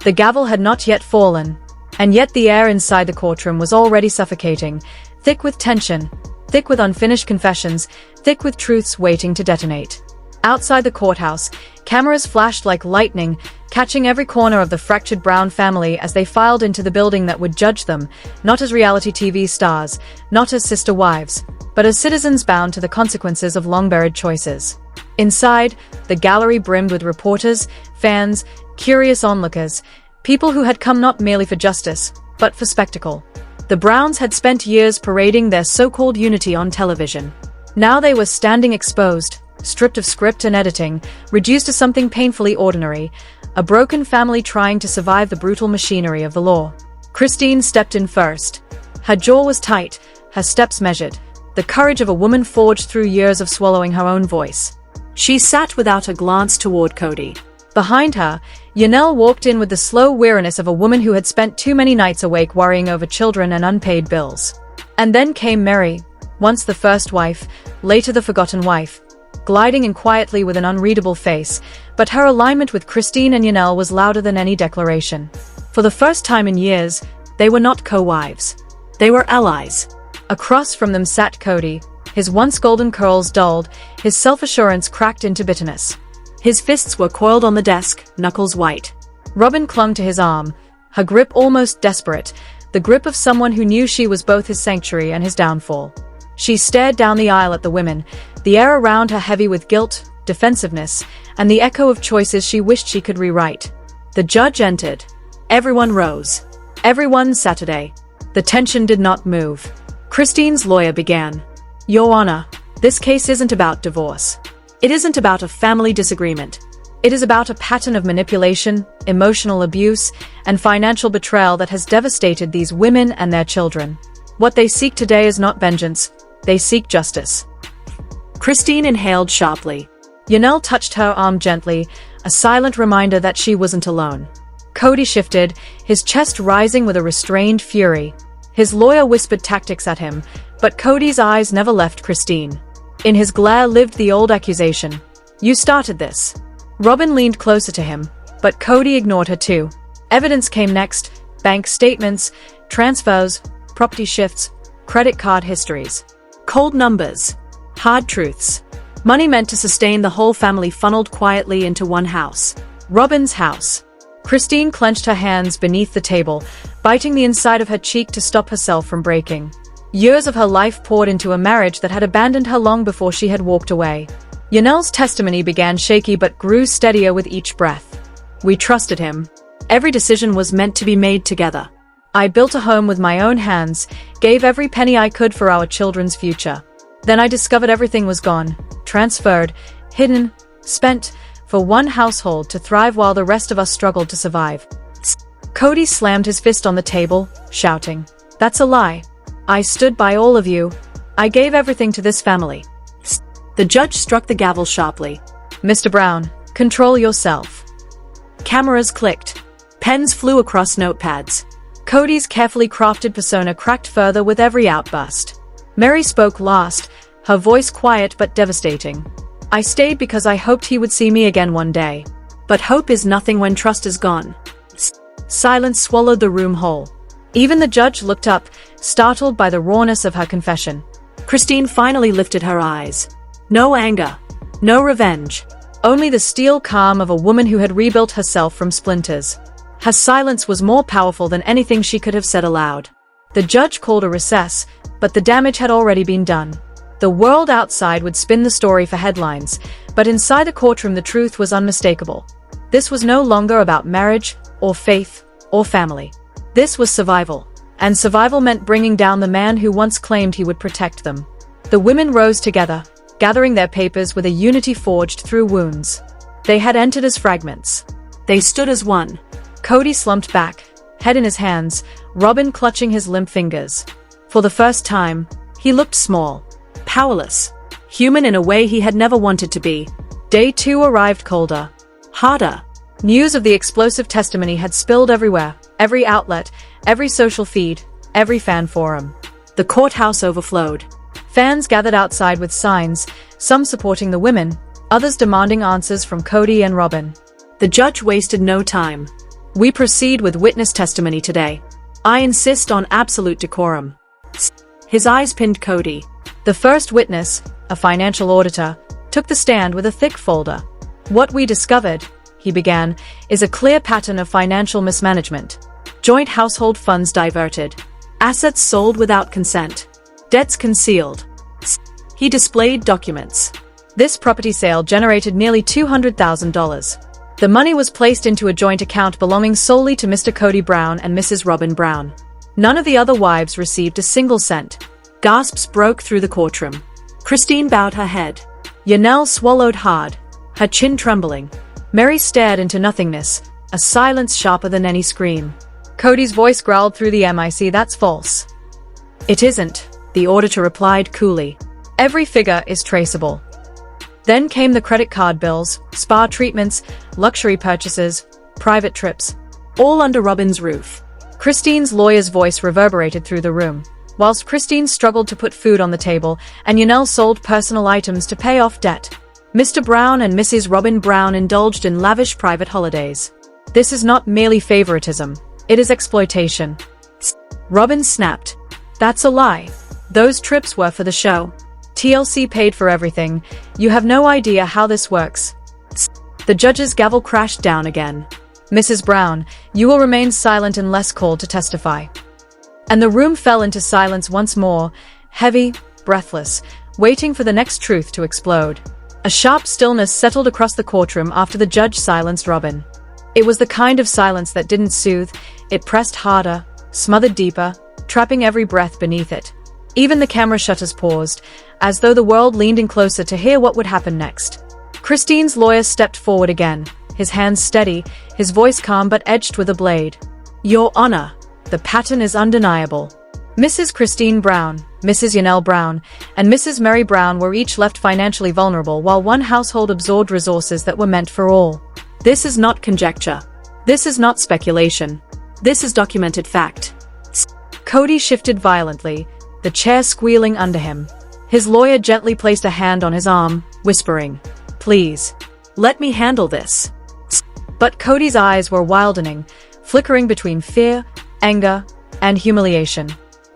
The gavel had not yet fallen, and yet the air inside the courtroom was already suffocating, thick with tension, thick with unfinished confessions, thick with truths waiting to detonate. Outside the courthouse, cameras flashed like lightning, catching every corner of the fractured Brown family as they filed into the building that would judge them, not as reality TV stars, not as sister wives, but as citizens bound to the consequences of long-buried choices. Inside, the gallery brimmed with reporters, fans, curious onlookers, people who had come not merely for justice, but for spectacle. The Browns had spent years parading their so-called unity on television. Now they were standing exposed, stripped of script and editing, reduced to something painfully ordinary, a broken family trying to survive the brutal machinery of the law. Christine stepped in first. Her jaw was tight, her steps measured, the courage of a woman forged through years of swallowing her own voice. She sat without a glance toward Kody. Behind her, Janelle walked in with the slow weariness of a woman who had spent too many nights awake worrying over children and unpaid bills. And then came Meri, once the first wife, later the forgotten wife, gliding in quietly with an unreadable face, but her alignment with Christine and Janelle was louder than any declaration. For the first time in years, they were not co-wives. They were allies. Across from them sat Kody, his once golden curls dulled, his self-assurance cracked into bitterness. His fists were coiled on the desk, knuckles white. Robyn clung to his arm, her grip almost desperate, the grip of someone who knew she was both his sanctuary and his downfall. She stared down the aisle at the women, the air around her heavy with guilt, defensiveness, and the echo of choices she wished she could rewrite. The judge entered. Everyone rose. Everyone Saturday. The tension did not move. Christine's lawyer began. Your Honor, this case isn't about divorce. It isn't about a family disagreement. It is about a pattern of manipulation, emotional abuse, and financial betrayal that has devastated these women and their children. What they seek today is not vengeance. They seek justice. Christine inhaled sharply. Janelle touched her arm gently, a silent reminder that she wasn't alone. Kody shifted, his chest rising with a restrained fury. His lawyer whispered tactics at him, but Kody's eyes never left Christine. In his glare lived the old accusation. You started this. Robyn leaned closer to him, but Kody ignored her too. Evidence came next: bank statements, transfers, property shifts, credit card histories. Cold numbers. Hard truths. Money meant to sustain the whole family funneled quietly into one house. Robyn's house. Christine clenched her hands beneath the table, biting the inside of her cheek to stop herself from breaking. Years of her life poured into a marriage that had abandoned her long before she had walked away. Janelle's testimony began shaky but grew steadier with each breath. We trusted him. Every decision was meant to be made together. I built a home with my own hands, gave every penny I could for our children's future. Then I discovered everything was gone, transferred, hidden, spent, for one household to thrive while the rest of us struggled to survive. Kody slammed his fist on the table, shouting, "That's a lie. I stood by all of you. I gave everything to this family." The judge struck the gavel sharply. Mr. Brown, control yourself. Cameras clicked. Pens flew across notepads. Kody's carefully crafted persona cracked further with every outburst. Meri spoke last, her voice quiet but devastating. I stayed because I hoped he would see me again one day. But hope is nothing when trust is gone. Silence swallowed the room whole. Even the judge looked up, startled by the rawness of her confession. Christine finally lifted her eyes. No anger. No revenge. Only the steel calm of a woman who had rebuilt herself from splinters. Her silence was more powerful than anything she could have said aloud. The judge called a recess, but the damage had already been done. The world outside would spin the story for headlines, but inside the courtroom the truth was unmistakable. This was no longer about marriage, or faith, or family. This was survival, and survival meant bringing down the man who once claimed he would protect them. The women rose together, gathering their papers with a unity forged through wounds. They had entered as fragments. They stood as one. Kody slumped back, head in his hands, Robyn clutching his limp fingers. For the first time, he looked small, powerless, human in a way he had never wanted to be. Day 2 arrived colder, harder. News of the explosive testimony had spilled everywhere, every outlet, every social feed, every fan forum. The courthouse overflowed. Fans gathered outside with signs, some supporting the women, others demanding answers from Kody and Robyn. The judge wasted no time. We proceed with witness testimony today. I insist on absolute decorum. His eyes pinned Kody. The first witness, a financial auditor, took the stand with a thick folder. What we discovered, he began, is a clear pattern of financial mismanagement. Joint household funds diverted. Assets sold without consent. Debts concealed. He displayed documents. This property sale generated nearly $200,000. The money was placed into a joint account belonging solely to Mr. Kody Brown and Mrs. Robyn Brown. None of the other wives received a single cent. Gasps broke through the courtroom. Christine bowed her head. Janelle swallowed hard, her chin trembling. Meri stared into nothingness, a silence sharper than any scream. Kody's voice growled through the mic, "That's false." "It isn't," the auditor replied coolly. "Every figure is traceable." Then came the credit card bills, spa treatments, luxury purchases, private trips, all under Robyn's roof. Christine's lawyer's voice reverberated through the room, whilst Christine struggled to put food on the table and Janelle sold personal items to pay off debt. Mr. Brown and Mrs. Robyn Brown indulged in lavish private holidays. This is not merely favoritism, it is exploitation. Robyn snapped. "That's a lie. Those trips were for the show. TLC paid for everything. You have no idea how this works." The judge's gavel crashed down again. "Mrs. Brown, you will remain silent unless called to testify." And the room fell into silence once more, heavy, breathless, waiting for the next truth to explode. A sharp stillness settled across the courtroom after the judge silenced Robyn. It was the kind of silence that didn't soothe, it pressed harder, smothered deeper, trapping every breath beneath it. Even the camera shutters paused, as though the world leaned in closer to hear what would happen next. Christine's lawyer stepped forward again, his hands steady, his voice calm but edged with a blade. "Your Honor, the pattern is undeniable. Mrs. Christine Brown, Mrs. Janelle Brown, and Mrs. Meri Brown were each left financially vulnerable while one household absorbed resources that were meant for all. This is not conjecture. This is not speculation. This is documented fact." Kody shifted violently, the chair squealing under him. His lawyer gently placed a hand on his arm, whispering, "Please, let me handle this." But Kody's eyes were wildening, flickering between fear, anger, and humiliation.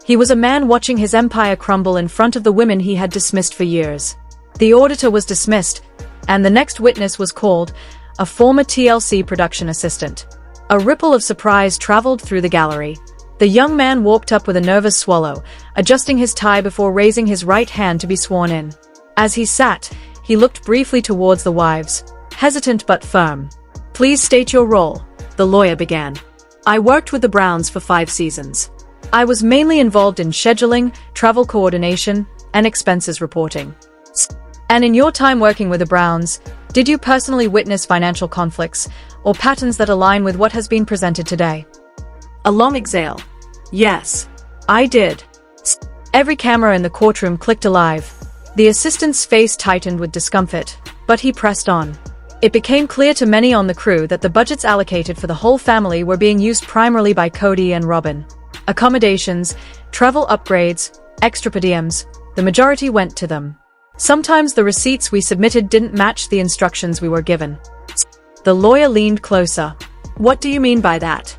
He was a man watching his empire crumble in front of the women he had dismissed for years. The auditor was dismissed, and the next witness was called, a former TLC production assistant. A ripple of surprise traveled through the gallery. The young man walked up with a nervous swallow, adjusting his tie before raising his right hand to be sworn in. As he sat, he looked briefly towards the wives, hesitant but firm. "Please state your role," the lawyer began. "I worked with the Browns for 5 seasons. I was mainly involved in scheduling, travel coordination, and expenses reporting." "And in your time working with the Browns, did you personally witness financial conflicts or patterns that align with what has been presented today?" A long exhale. "Yes, I did." Every camera in the courtroom clicked alive. The assistant's face tightened with discomfort, but he pressed on. It became clear to many on the crew that the budgets allocated for the whole family were being used primarily by Kody and Robyn. Accommodations, travel upgrades, extra per diems, the majority went to them. Sometimes the receipts we submitted didn't match the instructions we were given. The lawyer leaned closer. "What do you mean by that?"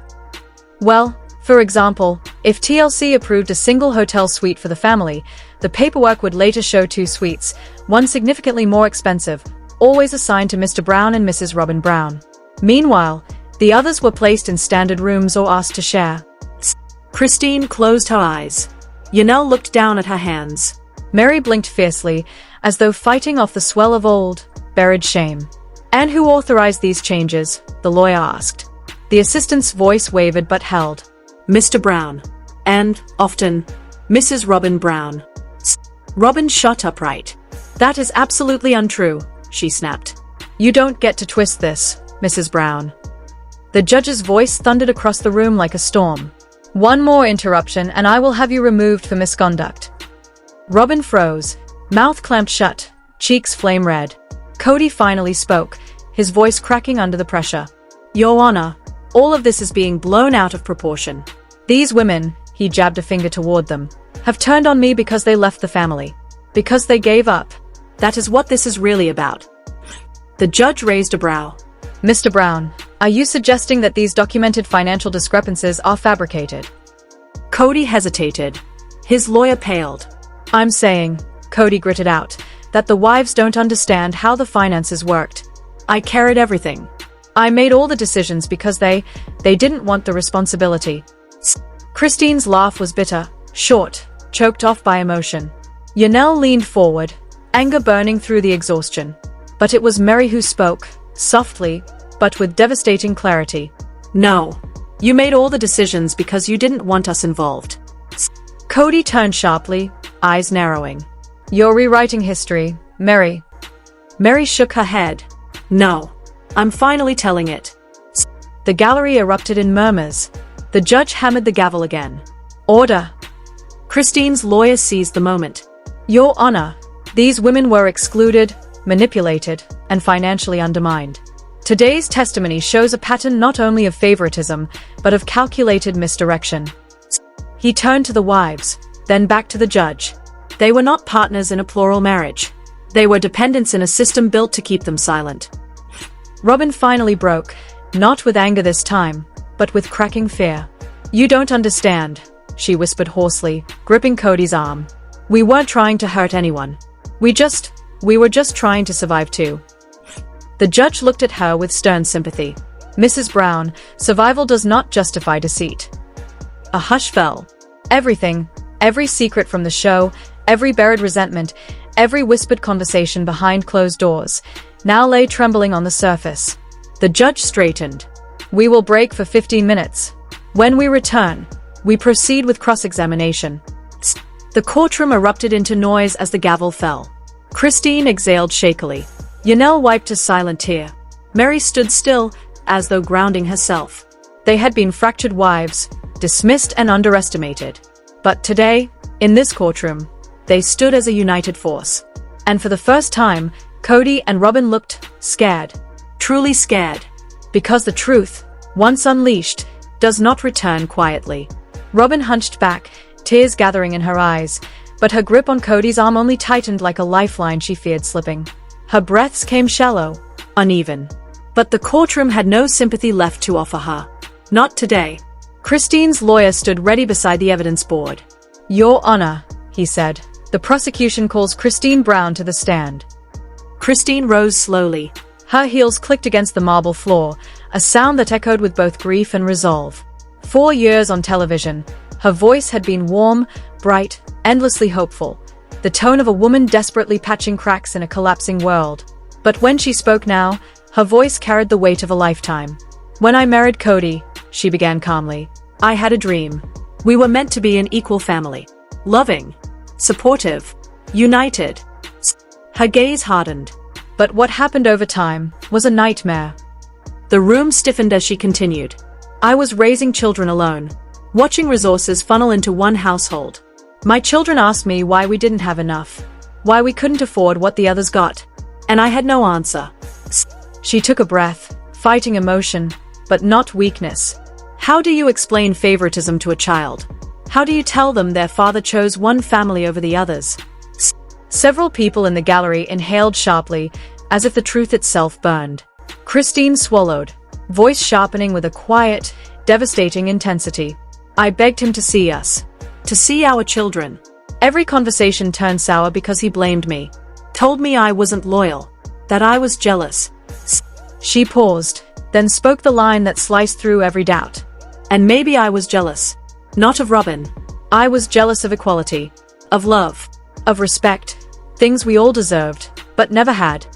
"Well, for example, if TLC approved a single hotel suite for the family, the paperwork would later show 2 suites, one significantly more expensive, always assigned to Mr. Brown and Mrs. Robyn Brown. Meanwhile, the others were placed in standard rooms or asked to share." Christine closed her eyes. Janelle looked down at her hands. Meri blinked fiercely, as though fighting off the swell of old, buried shame. "And who authorized these changes?" the lawyer asked. The assistant's voice wavered but held. "Mr. Brown. And, often, Mrs. Robyn Brown." Robyn shot upright. "That is absolutely untrue," she snapped. "You don't get to twist this, Mrs. Brown." The judge's voice thundered across the room like a storm. "One more interruption and I will have you removed for misconduct." Robyn froze, mouth clamped shut, cheeks flame red. Kody finally spoke, his voice cracking under the pressure. "Your Honor, all of this is being blown out of proportion. These women," he jabbed a finger toward them, "have turned on me because they left the family. Because they gave up. That is what this is really about." The judge raised a brow. Mr. Brown, are you suggesting that these documented financial discrepancies are fabricated? Kody hesitated. His lawyer paled. I'm saying, Kody gritted out, that the wives don't understand how the finances worked. I carried everything. I made all the decisions because they didn't want the responsibility. Christine's laugh was bitter, short, choked off by emotion. Janelle leaned forward, anger burning through the exhaustion. But it was Meri who spoke, softly, but with devastating clarity. No. You made all the decisions because you didn't want us involved. Kody turned sharply, eyes narrowing. You're rewriting history, Meri. Meri shook her head. No. I'm finally telling it. The gallery erupted in murmurs. The judge hammered the gavel again. Order. Christine's lawyer seized the moment. Your Honor, these women were excluded, manipulated, and financially undermined. Today's testimony shows a pattern not only of favoritism, but of calculated misdirection. He turned to the wives, then back to the judge. They were not partners in a plural marriage. They were dependents in a system built to keep them silent. Robyn finally broke, not with anger this time, but with cracking fear. You don't understand, she whispered hoarsely, gripping Kody's arm. We weren't trying to hurt anyone. We were just trying to survive too. The judge looked at her with stern sympathy. Mrs. Brown, survival does not justify deceit. A hush fell. Everything, every secret from the show, every buried resentment, every whispered conversation behind closed doors, now lay trembling on the surface. The judge straightened. We will break for 15 minutes. When we return, we proceed with cross-examination. The courtroom erupted into noise as the gavel fell. Christine exhaled shakily. Janelle wiped a silent tear. Meri stood still, as though grounding herself. They had been fractured wives, dismissed and underestimated. But today, in this courtroom, they stood as a united force. And for the first time, Kody and Robyn looked scared. Truly scared. Because the truth, once unleashed, does not return quietly. Robyn hunched back, tears gathering in her eyes, but her grip on Kody's arm only tightened like a lifeline she feared slipping. Her breaths came shallow, uneven. But the courtroom had no sympathy left to offer her. Not today. Christine's lawyer stood ready beside the evidence board. Your Honor, he said, the prosecution calls Christine Brown to the stand. Christine rose slowly. Her heels clicked against the marble floor, a sound that echoed with both grief and resolve. 4 years on television, her voice had been warm, bright, endlessly hopeful, the tone of a woman desperately patching cracks in a collapsing world. But when she spoke now, her voice carried the weight of a lifetime. When I married Kody, she began calmly, I had a dream. We were meant to be an equal family. Loving, supportive, united. Her gaze hardened. But what happened over time was a nightmare. The room stiffened as she continued. I was raising children alone, watching resources funnel into one household. My children asked me why we didn't have enough, why we couldn't afford what the others got, and I had no answer. She took a breath, fighting emotion, but not weakness. How do you explain favoritism to a child? How do you tell them their father chose one family over the others? Several people in the gallery inhaled sharply, as if the truth itself burned. Christine swallowed, voice sharpening with a quiet, devastating intensity. I begged him to see us. To see our children. Every conversation turned sour because he blamed me. Told me I wasn't loyal. That I was jealous. She paused, then spoke the line that sliced through every doubt. And maybe I was jealous. Not of Robyn. I was jealous of equality. Of love. Of respect. Things we all deserved, but never had.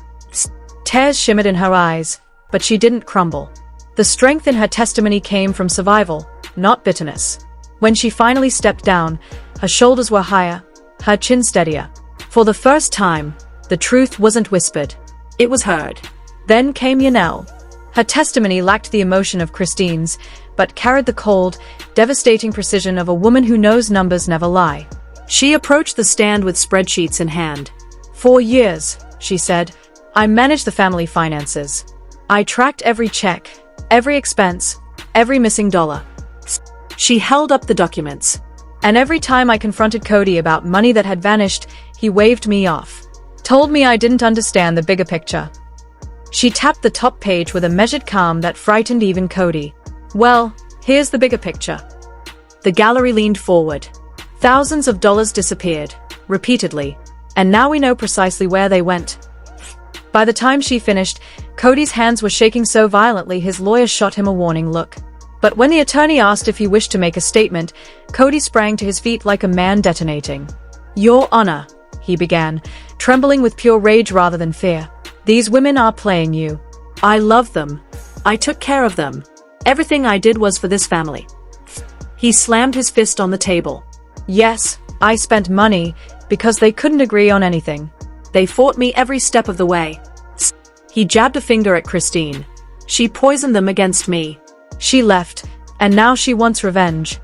Tears shimmered in her eyes, but she didn't crumble. The strength in her testimony came from survival, not bitterness. When she finally stepped down, her shoulders were higher, her chin steadier. For the first time, the truth wasn't whispered. It was heard. Then came Janelle. Her testimony lacked the emotion of Christine's, but carried the cold, devastating precision of a woman who knows numbers never lie. She approached the stand with spreadsheets in hand. 4 years, she said, I managed the family finances. I tracked every check, every expense, every missing dollar. She held up the documents. And every time I confronted Kody about money that had vanished, he waved me off. Told me I didn't understand the bigger picture. She tapped the top page with a measured calm that frightened even Kody. Well, here's the bigger picture. The gallery leaned forward. Thousands of dollars disappeared, repeatedly, and now we know precisely where they went. By the time she finished, Kody's hands were shaking so violently his lawyer shot him a warning look. But when the attorney asked if he wished to make a statement, Kody sprang to his feet like a man detonating. "Your Honor," he began, trembling with pure rage rather than fear. "These women are playing you. I love them. I took care of them. Everything I did was for this family." He slammed his fist on the table. "Yes, I spent money, because they couldn't agree on anything. They fought me every step of the way." He jabbed a finger at Christine. "She poisoned them against me. She left, and now she wants revenge."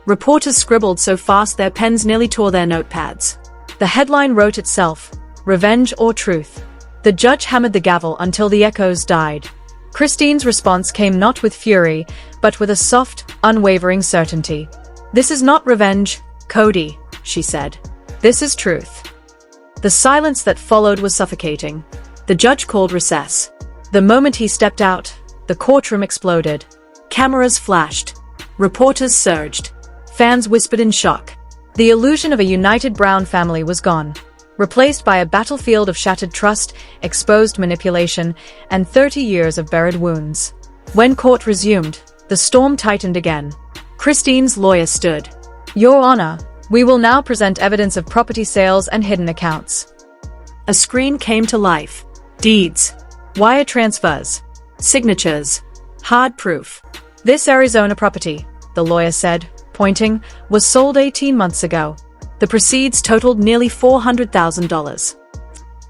Reporters scribbled so fast their pens nearly tore their notepads. The headline wrote itself, "Revenge or Truth." The judge hammered the gavel until the echoes died. Christine's response came not with fury, but with a soft, unwavering certainty. "This is not revenge, Kody," she said. "This is truth." The silence that followed was suffocating. The judge called recess. The moment he stepped out, the courtroom exploded. Cameras flashed. Reporters surged. Fans whispered in shock. The illusion of a united Brown family was gone, replaced by a battlefield of shattered trust, exposed manipulation, and 30 years of buried wounds. When court resumed, the storm tightened again. Christine's lawyer stood. "Your Honor, we will now present evidence of property sales and hidden accounts." A screen came to life. Deeds. Wire transfers. Signatures. Hard proof. "This Arizona property," the lawyer said, pointing, "was sold 18 months ago. The proceeds totaled nearly $400,000.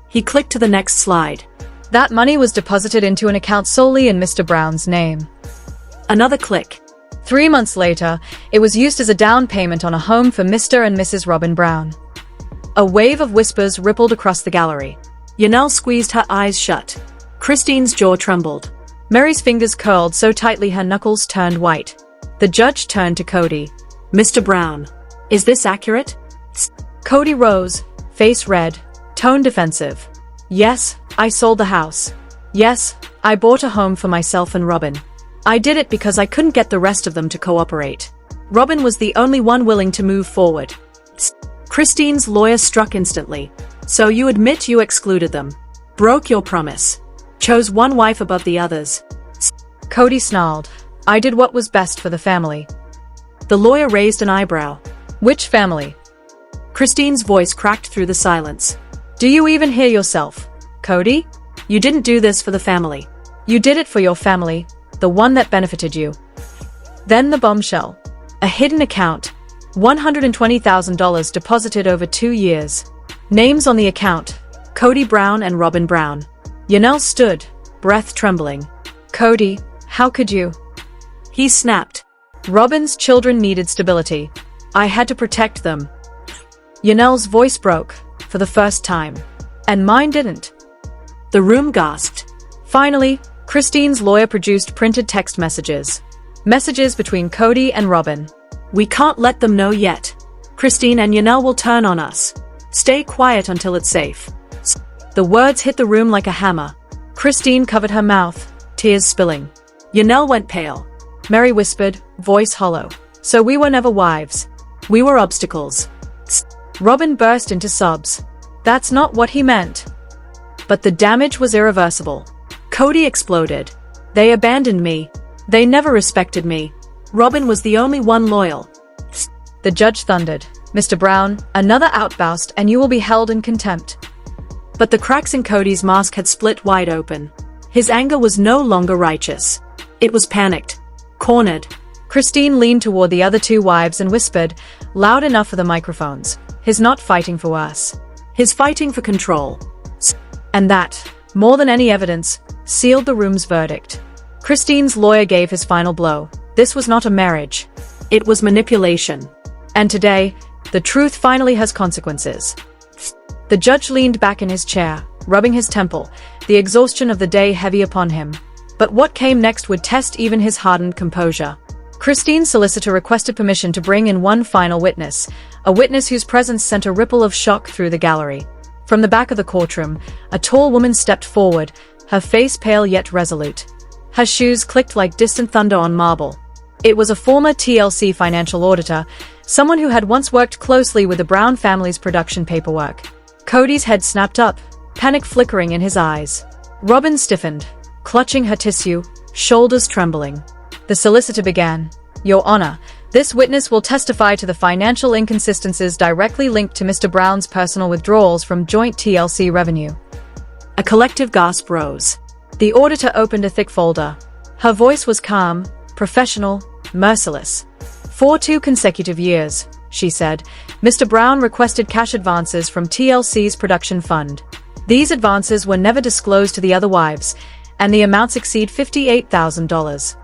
He clicked to the next slide. "That money was deposited into an account solely in Mr. Brown's name." Another click. 3 months later, it was used as a down payment on a home for Mr. and Mrs. Robyn Brown. A wave of whispers rippled across the gallery. Janelle squeezed her eyes shut. Christine's jaw trembled. Meri's fingers curled so tightly her knuckles turned white. The judge turned to Kody. "Mr. Brown, is this accurate?" Kody rose, face red, tone defensive. "Yes, I sold the house. Yes, I bought a home for myself and Robyn. I did it because I couldn't get the rest of them to cooperate. Robyn was the only one willing to move forward." Christine's lawyer struck instantly. "So you admit you excluded them, broke your promise, chose one wife above the others?" Kody snarled. "I did what was best for the family." The lawyer raised an eyebrow. "Which family?" Christine's voice cracked through the silence. "Do you even hear yourself, Kody? You didn't do this for the family. You did it for your family, the one that benefited you." Then the bombshell. A hidden account. $120,000 deposited over 2 years. Names on the account. Kody Brown and Robyn Brown. Janelle stood, breath trembling. "Kody, how could you?" He snapped. "Robyn's children needed stability. I had to protect them." Janelle's voice broke, for the first time. "And mine didn't." The room gasped. Finally, Christine's lawyer produced printed text messages. Messages between Kody and Robyn. "We can't let them know yet. Christine and Janelle will turn on us. Stay quiet until it's safe." The words hit the room like a hammer. Christine covered her mouth, tears spilling. Janelle went pale. Meri whispered, voice hollow. "So we were never wives. We were obstacles." Robyn burst into sobs. "That's not what he meant." But the damage was irreversible. Kody exploded. "They abandoned me. They never respected me. Robyn was the only one loyal." The judge thundered. "Mr. Brown, another outburst and you will be held in contempt." But the cracks in Kody's mask had split wide open. His anger was no longer righteous. It was panicked. Cornered. Christine leaned toward the other 2 wives and whispered, loud enough for the microphones, "He's not fighting for us. He's fighting for control." And that, more than any evidence, sealed the room's verdict. Christine's lawyer gave his final blow. This was not a marriage. It was manipulation. And today, the truth finally has consequences. The judge leaned back in his chair, rubbing his temple, the exhaustion of the day heavy upon him. But what came next would test even his hardened composure. Christine's solicitor requested permission to bring in one final witness, a witness whose presence sent a ripple of shock through the gallery. From the back of the courtroom, a tall woman stepped forward, her face pale yet resolute. Her shoes clicked like distant thunder on marble. It was a former TLC financial auditor, someone who had once worked closely with the Brown family's production paperwork. Kody's head snapped up, panic flickering in his eyes. Robyn stiffened, clutching her tissue, shoulders trembling. The solicitor began. Your Honor, this witness will testify to the financial inconsistencies directly linked to Mr. Brown's personal withdrawals from joint TLC revenue. A collective gasp rose. The auditor opened a thick folder. Her voice was calm, professional, merciless. For 2 consecutive years, she said, Mr. Brown requested cash advances from TLC's production fund. These advances were never disclosed to the other wives, and the amounts exceed $58,000.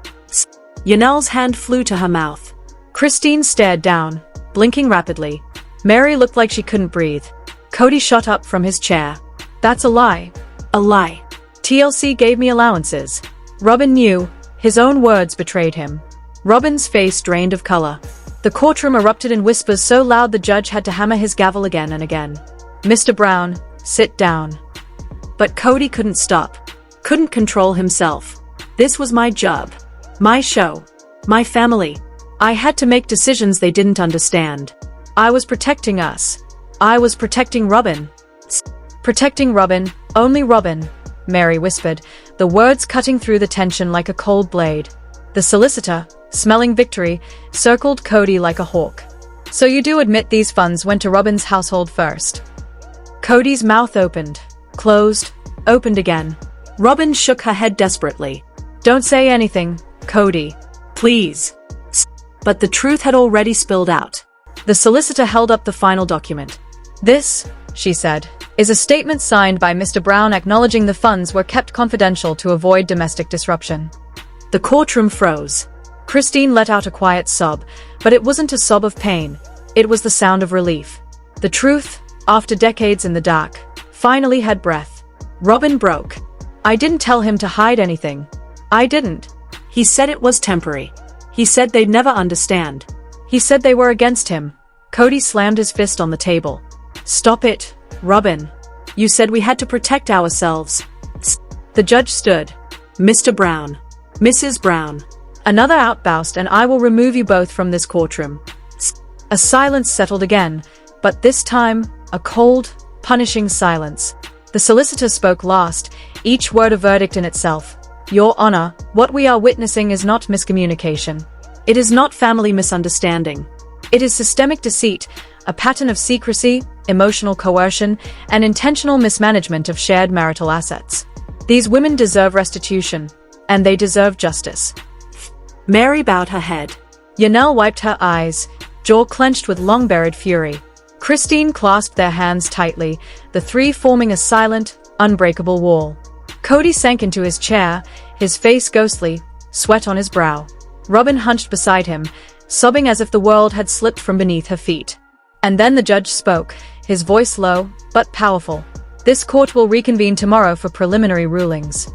Janelle's hand flew to her mouth. Christine stared down, blinking rapidly. Meri looked like she couldn't breathe. Kody shot up from his chair. That's a lie. A lie. TLC gave me allowances. Robyn knew. His own words betrayed him. Robyn's face drained of color. The courtroom erupted in whispers so loud the judge had to hammer his gavel again and again. Mr. Brown, sit down. But Kody couldn't stop. Couldn't control himself. This was my job. My show. My family. I had to make decisions they didn't understand. I was protecting us. I was protecting Robyn. Protecting Robyn, only Robyn, Meri whispered, the words cutting through the tension like a cold blade. The solicitor, smelling victory, circled Kody like a hawk. So you do admit these funds went to Robyn's household first? Kody's mouth opened, closed, opened again. Robyn shook her head desperately. Don't say anything, Kody. Please. But the truth had already spilled out. The solicitor held up the final document. This, she said, is a statement signed by Mr. Brown acknowledging the funds were kept confidential to avoid domestic disruption. The courtroom froze. Christine let out a quiet sob, but it wasn't a sob of pain. It was the sound of relief. The truth, after decades in the dark, finally had breath. Robyn broke. I didn't tell him to hide anything. I didn't. He said it was temporary. He said they'd never understand. He said they were against him. Kody slammed his fist on the table. Stop it, Robyn. You said we had to protect ourselves. The judge stood. Mr. Brown. Mrs. Brown. Another outburst and I will remove you both from this courtroom. A silence settled again, but this time, a cold, punishing silence. The solicitor spoke last, each word a verdict in itself. Your Honor, what we are witnessing is not miscommunication. It is not family misunderstanding. It is systemic deceit, a pattern of secrecy, emotional coercion, and intentional mismanagement of shared marital assets. These women deserve restitution, and they deserve justice. Meri bowed her head. Janelle wiped her eyes, jaw clenched with long-buried fury. Christine clasped their hands tightly, the three forming a silent, unbreakable wall. Kody sank into his chair, his face ghostly, sweat on his brow. Robyn hunched beside him, sobbing as if the world had slipped from beneath her feet. And then the judge spoke, his voice low, but powerful. This court will reconvene tomorrow for preliminary rulings.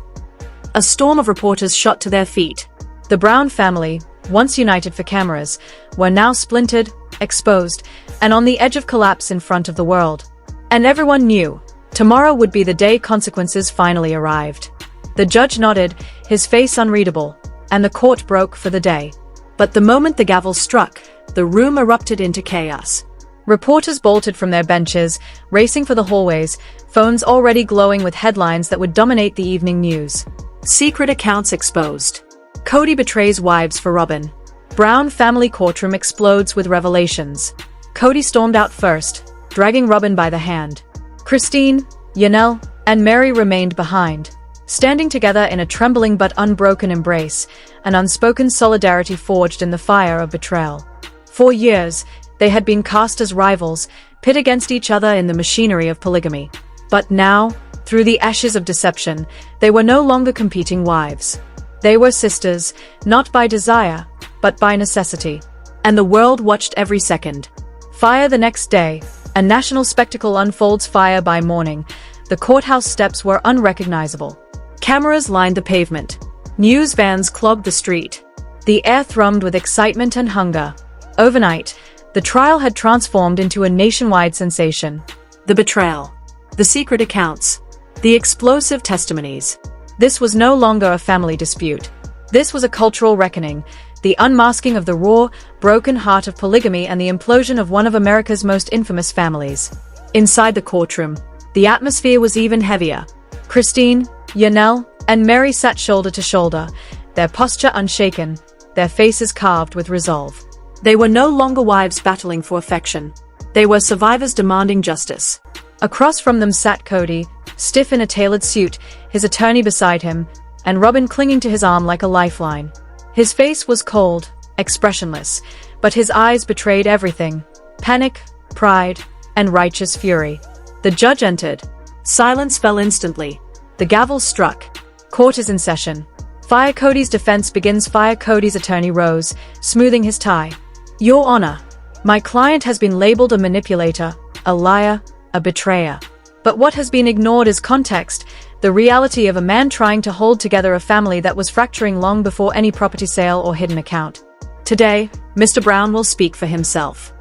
A storm of reporters shot to their feet. The Brown family, once united for cameras, were now splintered, exposed, and on the edge of collapse in front of the world. And everyone knew, tomorrow would be the day consequences finally arrived. The judge nodded, his face unreadable, and the court broke for the day. But the moment the gavel struck, the room erupted into chaos. Reporters bolted from their benches, racing for the hallways, phones already glowing with headlines that would dominate the evening news. Secret accounts exposed. Kody betrays wives for Robyn. Brown family courtroom explodes with revelations. Kody stormed out first, dragging Robyn by the hand. Christine, Janelle, and Meri remained behind, standing together in a trembling but unbroken embrace, an unspoken solidarity forged in the fire of betrayal. For years, they had been cast as rivals, pit against each other in the machinery of polygamy. But now, through the ashes of deception, they were no longer competing wives. They were sisters, not by desire, but by necessity. And the world watched every second. Fire the next day, a national spectacle unfolds. Fire by morning, the courthouse steps were unrecognizable. Cameras lined the pavement. News vans clogged the street. The air thrummed with excitement and hunger. Overnight, the trial had transformed into a nationwide sensation. The betrayal. The secret accounts. The explosive testimonies. This was no longer a family dispute. This was a cultural reckoning, the unmasking of the raw, broken heart of polygamy and the implosion of one of America's most infamous families. Inside the courtroom, the atmosphere was even heavier. Christine, Janelle, and Meri sat shoulder to shoulder, their posture unshaken, their faces carved with resolve. They were no longer wives battling for affection. They were survivors demanding justice. Across from them sat Kody, stiff in a tailored suit, his attorney beside him, and Robyn clinging to his arm like a lifeline. His face was cold, expressionless, but his eyes betrayed everything: panic, pride, and righteous fury. The judge entered. Silence fell instantly. The gavel struck. Court is in session. Fire Kody's defense begins. Fire Kody's attorney rose, smoothing his tie. Your Honor, my client has been labeled a manipulator, a liar, a betrayer. But what has been ignored is context, the reality of a man trying to hold together a family that was fracturing long before any property sale or hidden account. Today, Mr. Brown will speak for himself.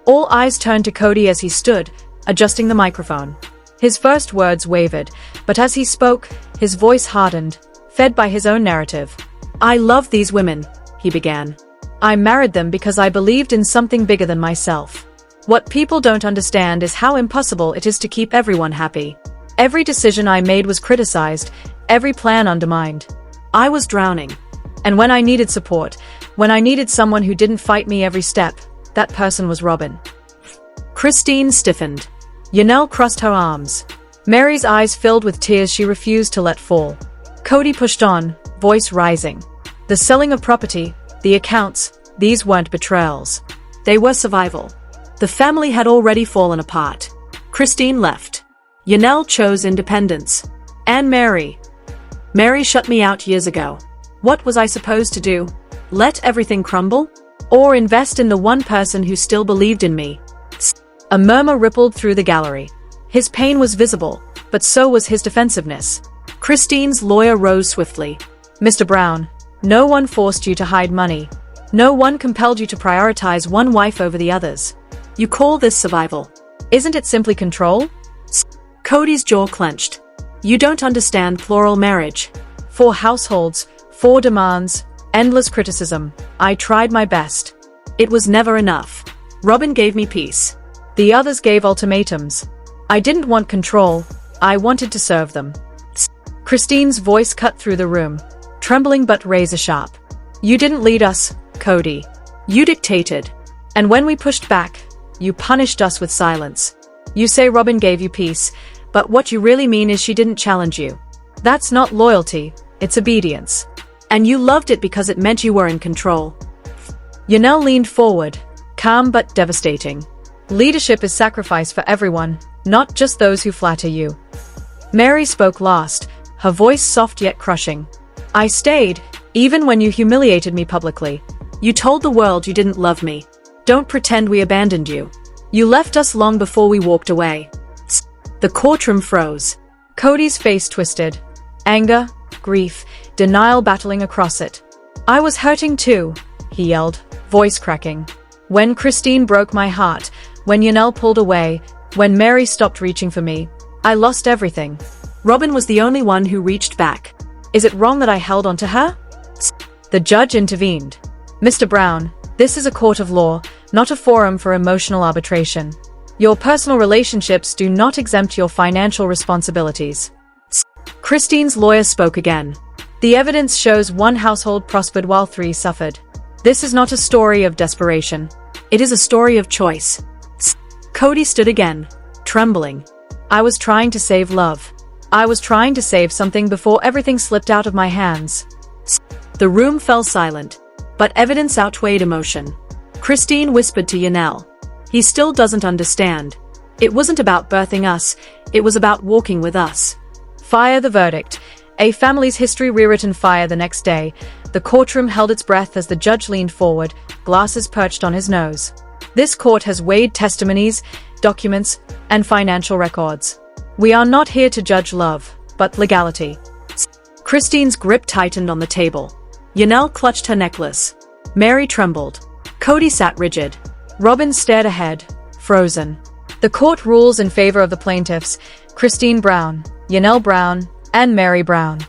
All eyes turned to Kody as he stood, adjusting the microphone. His first words wavered, but as he spoke, his voice hardened, fed by his own narrative. I love these women, he began. I married them because I believed in something bigger than myself. What people don't understand is how impossible it is to keep everyone happy. Every decision I made was criticized, every plan undermined. I was drowning. And when I needed support, when I needed someone who didn't fight me every step, that person was Robyn. Christine stiffened. Janelle crossed her arms. Meri's eyes filled with tears she refused to let fall. Kody pushed on, voice rising. The selling of property, the accounts, these weren't betrayals. They were survival. The family had already fallen apart. Christine left. Janelle chose independence. And Meri. Meri shut me out years ago. What was I supposed to do? Let everything crumble? Or invest in the one person who still believed in me? A murmur rippled through the gallery. His pain was visible, but so was his defensiveness. Christine's lawyer rose swiftly. Mr. Brown, no one forced you to hide money. No one compelled you to prioritize one wife over the others. You call this survival? Isn't it simply control? Kody's jaw clenched. You don't understand plural marriage. 4 households, 4 demands, endless criticism. I tried my best. It was never enough. Robyn gave me peace. The others gave ultimatums. I didn't want control, I wanted to serve them. Christine's voice cut through the room, trembling but razor sharp. You didn't lead us, Kody. You dictated. And when we pushed back, you punished us with silence. You say Robyn gave you peace, but what you really mean is she didn't challenge you. That's not loyalty, it's obedience. And you loved it because it meant you were in control. Janelle leaned forward, calm but devastating. Leadership is sacrifice for everyone, not just those who flatter you. Meri spoke last, her voice soft yet crushing. I stayed, even when you humiliated me publicly. You told the world you didn't love me. Don't pretend we abandoned you. You left us long before we walked away. The courtroom froze. Kody's face twisted. Anger, grief, denial battling across it. I was hurting too, he yelled, voice cracking. When Christine broke my heart, when Janelle pulled away, when Meri stopped reaching for me, I lost everything. Robyn was the only one who reached back. Is it wrong that I held on to her? The judge intervened. Mr. Brown, this is a court of law, not a forum for emotional arbitration. Your personal relationships do not exempt your financial responsibilities. Christine's lawyer spoke again. The evidence shows 1 household prospered while 3 suffered. This is not a story of desperation. It is a story of choice. Kody stood again, trembling. I was trying to save love. I was trying to save something before everything slipped out of my hands. The room fell silent, but evidence outweighed emotion. Christine whispered to Janelle. He still doesn't understand. It wasn't about birthing us, it was about walking with us. Fire the verdict. A family's history rewritten. Fire the next day. The courtroom held its breath as the judge leaned forward, glasses perched on his nose. This court has weighed testimonies, documents, and financial records. We are not here to judge love, but legality. Christine's grip tightened on the table. Janelle clutched her necklace. Meri trembled. Kody sat rigid. Robyn stared ahead, frozen. The court rules in favor of the plaintiffs, Christine Brown, Janelle Brown, and Meri Brown.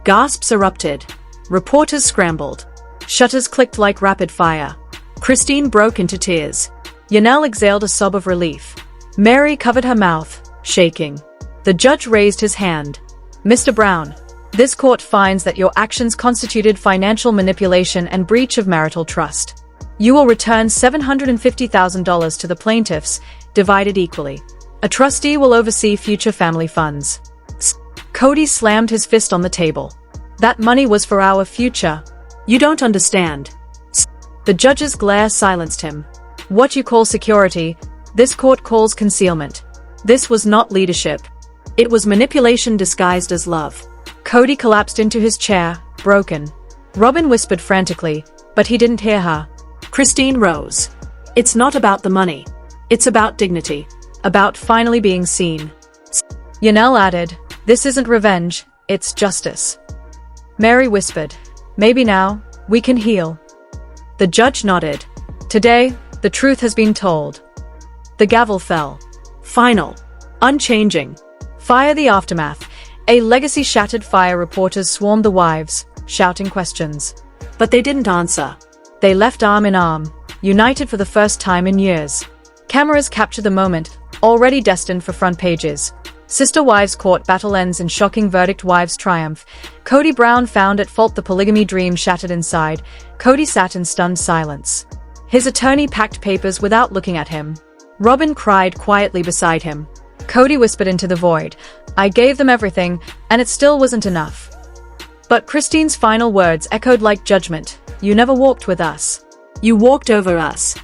Gasps erupted. Reporters scrambled. Shutters clicked like rapid fire. Christine broke into tears. Janelle exhaled a sob of relief. Meri covered her mouth, shaking. The judge raised his hand. Mr. Brown, this court finds that your actions constituted financial manipulation and breach of marital trust. You will return $750,000 to the plaintiffs, divided equally. A trustee will oversee future family funds. Kody slammed his fist on the table. That money was for our future. You don't understand. The judge's glare silenced him. What you call security, this court calls concealment. This was not leadership. It was manipulation disguised as love. Kody collapsed into his chair, broken. Robyn whispered frantically, but he didn't hear her. Christine rose. It's not about the money. It's about dignity. About finally being seen. Janelle added, this isn't revenge, it's justice. Meri whispered, maybe now, we can heal. The judge nodded. Today, the truth has been told. The gavel fell. Final. Unchanging. Fire the aftermath. A legacy shattered. Fire reporters swarmed the wives, shouting questions. But they didn't answer. They left arm in arm, united for the first time in years. Cameras captured the moment, already destined for front pages. Sister wives court battle ends in shocking verdict. Wives triumph. Kody Brown found at fault. The polygamy dream shattered inside. Kody sat in stunned silence. His attorney packed papers without looking at him. Robyn cried quietly beside him. Kody whispered into the void, I gave them everything, and it still wasn't enough. But Christine's final words echoed like judgment. You never walked with us. You walked over us.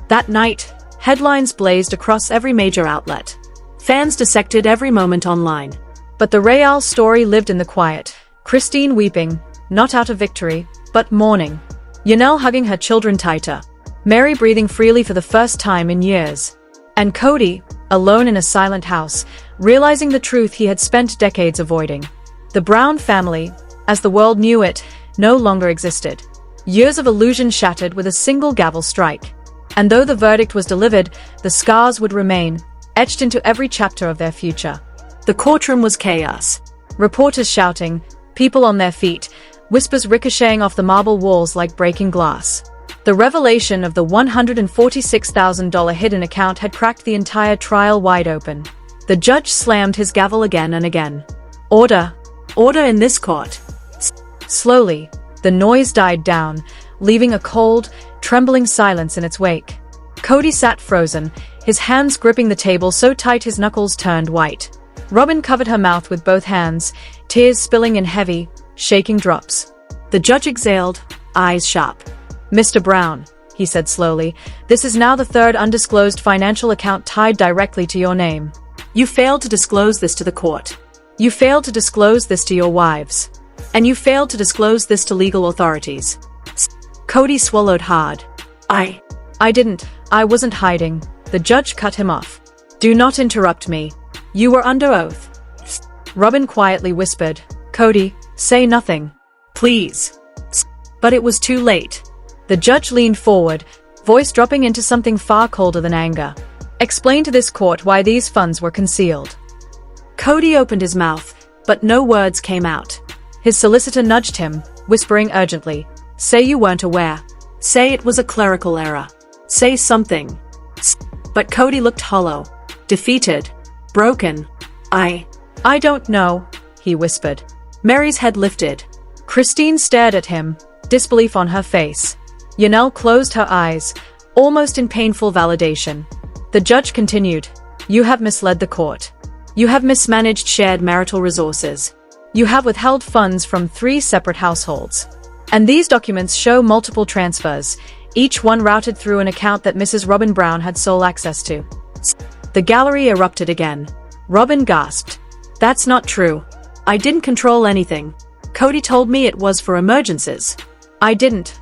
That night, headlines blazed across every major outlet. Fans dissected every moment online. But the Real story lived in the quiet. Christine weeping, not out of victory, but mourning. Janelle hugging her children tighter. Meri breathing freely for the first time in years. And Kody, alone in a silent house, realizing the truth he had spent decades avoiding. The Brown family, as the world knew it, no longer existed. Years of illusion shattered with a single gavel strike. And though the verdict was delivered, the scars would remain, etched into every chapter of their future. The courtroom was chaos. Reporters shouting, people on their feet, whispers ricocheting off the marble walls like breaking glass. The revelation of the $146,000 hidden account had cracked the entire trial wide open. The judge slammed his gavel again and again. Order! Order in this court! Slowly, the noise died down, leaving a cold, trembling silence in its wake. Kody sat frozen, his hands gripping the table so tight his knuckles turned white. Robyn covered her mouth with both hands, tears spilling in heavy, shaking drops. The judge exhaled, eyes sharp. Mr. Brown, he said slowly, this is now the third undisclosed financial account tied directly to your name. You failed to disclose this to the court. You failed to disclose this to your wives. And you failed to disclose this to legal authorities. Kody swallowed hard. I didn't. I wasn't hiding. The judge cut him off. Do not interrupt me. You were under oath. Robyn quietly whispered, Kody, say nothing. Please. But it was too late. The judge leaned forward, voice dropping into something far colder than anger. Explain to this court why these funds were concealed. Kody opened his mouth, but no words came out. His solicitor nudged him, whispering urgently, say you weren't aware. Say it was a clerical error. Say something. But Kody looked hollow, defeated, broken. I don't know, he whispered. Meri's head lifted. Christine stared at him, disbelief on her face. Janelle closed her eyes, almost in painful validation. The judge continued, you have misled the court. You have mismanaged shared marital resources. You have withheld funds from 3 separate households. And these documents show multiple transfers, each one routed through an account that Mrs. Robyn Brown had sole access to. The gallery erupted again. Robyn gasped. That's not true. I didn't control anything. Kody told me it was for emergencies. I didn't.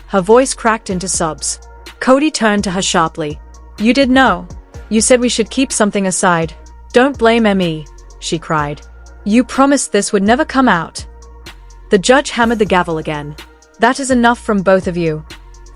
Her voice cracked into sobs. Kody turned to her sharply. You did know. You said we should keep something aside. Don't blame me, she cried. You promised this would never come out. The judge hammered the gavel again. That is enough from both of you.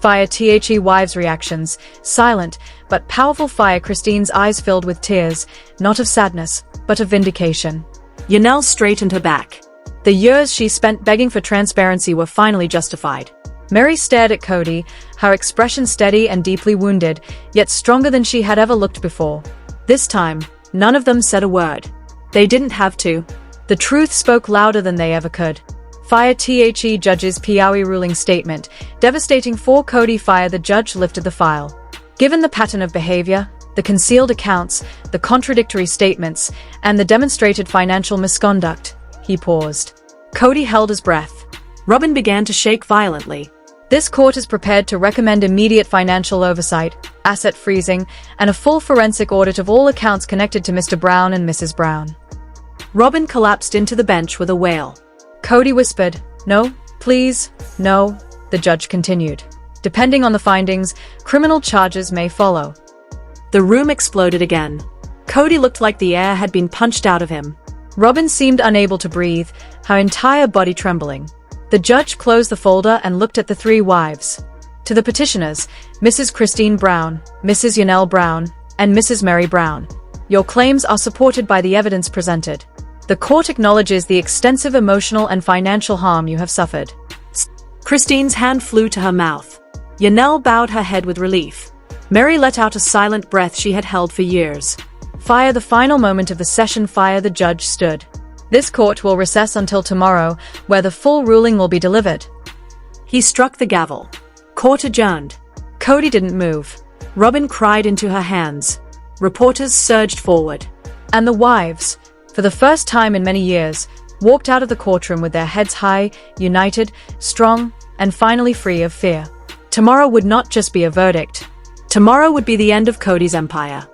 Fire. The wives' reactions, silent, but powerful fire. Christine's eyes filled with tears, not of sadness, but of vindication. Janelle straightened her back. The years she spent begging for transparency were finally justified. Meri stared at Kody, her expression steady and deeply wounded, yet stronger than she had ever looked before. This time, none of them said a word. They didn't have to. The truth spoke louder than they ever could. Fire The judge's Piaui ruling statement, devastating for Kody Fire. The judge lifted the file. Given the pattern of behavior, the concealed accounts, the contradictory statements, and the demonstrated financial misconduct, he paused. Kody held his breath. Robyn began to shake violently. This court is prepared to recommend immediate financial oversight, asset freezing, and a full forensic audit of all accounts connected to Mr. Brown and Mrs. Brown. Robyn collapsed into the bench with a wail. Kody whispered, "No, please, no," the judge continued. "Depending on the findings, criminal charges may follow." The room exploded again. Kody looked like the air had been punched out of him. Robyn seemed unable to breathe, her entire body trembling. The judge closed the folder and looked at the three wives. To the petitioners, Mrs. Christine Brown, Mrs. Janelle Brown, and Mrs. Meri Brown, your claims are supported by the evidence presented. The court acknowledges the extensive emotional and financial harm you have suffered. Christine's hand flew to her mouth. Janelle bowed her head with relief. Meri let out a silent breath she had held for years. Fire. The final moment of the session. Fire. The judge stood. This court will recess until tomorrow, where the full ruling will be delivered. He struck the gavel. Court adjourned. Kody didn't move. Robyn cried into her hands. Reporters surged forward. And the wives, for the first time in many years, walked out of the courtroom with their heads high, united, strong, and finally free of fear. Tomorrow would not just be a verdict. Tomorrow would be the end of Kody's empire.